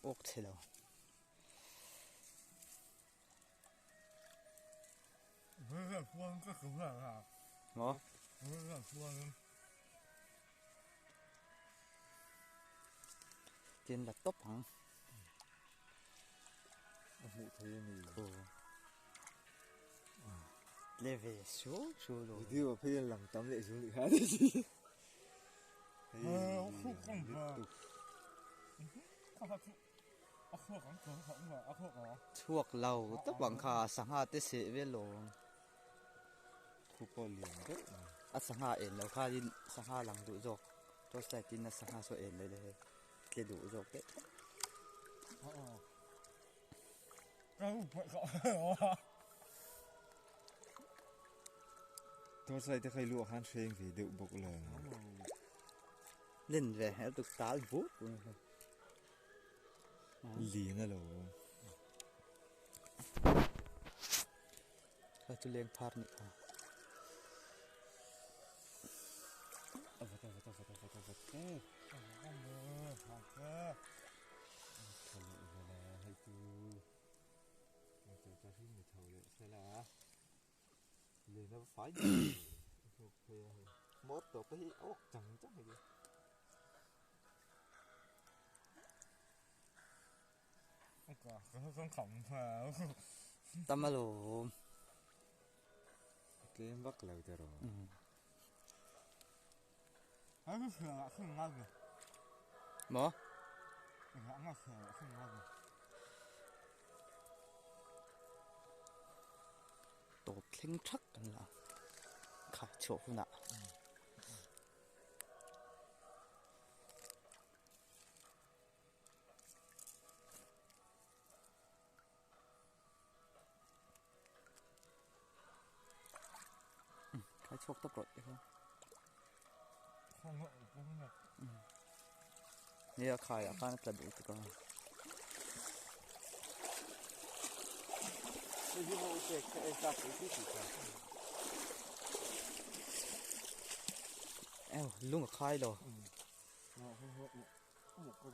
ốc thế đâu với là phương các thứ là ngó với là phương tiền là top hẳn mụ thế này lê về số rồi đi vào phía làm tắm lại xuống được hả đấy gì không mà không mà không thuộc lầu tất bằng khá sang hạ tê sẽ về lồng khu co liền đấy sang hạ ẩn lầu khá đi sang hạ lăng đủ rồi cho sai tin là sang hạ số ẩn đây đây cái đủ rồi đấy đâu phải khó tôi sai tới khai lụa han sen vì đựng bọc lời lên về hết được tá bút liền là lỗ cái chú liên thoát nữa vật thằng lụa là hay tu cho phim người thầu lệ sẽ là liền nó phải mốt tổ cái ốc chẳng chắc hay gì không khổng mà tâm mà lù cái bắt lời cho rồi không ngon rồi mỏ không ngon rồi tổ kinh chắc là khá chỗ phụ nạ cái chỗ tốc độ đấy không không ngợi nè khai à khai nó đủ tất cả cái gì mà cái sao cái gì eo luôn khai rồi một cái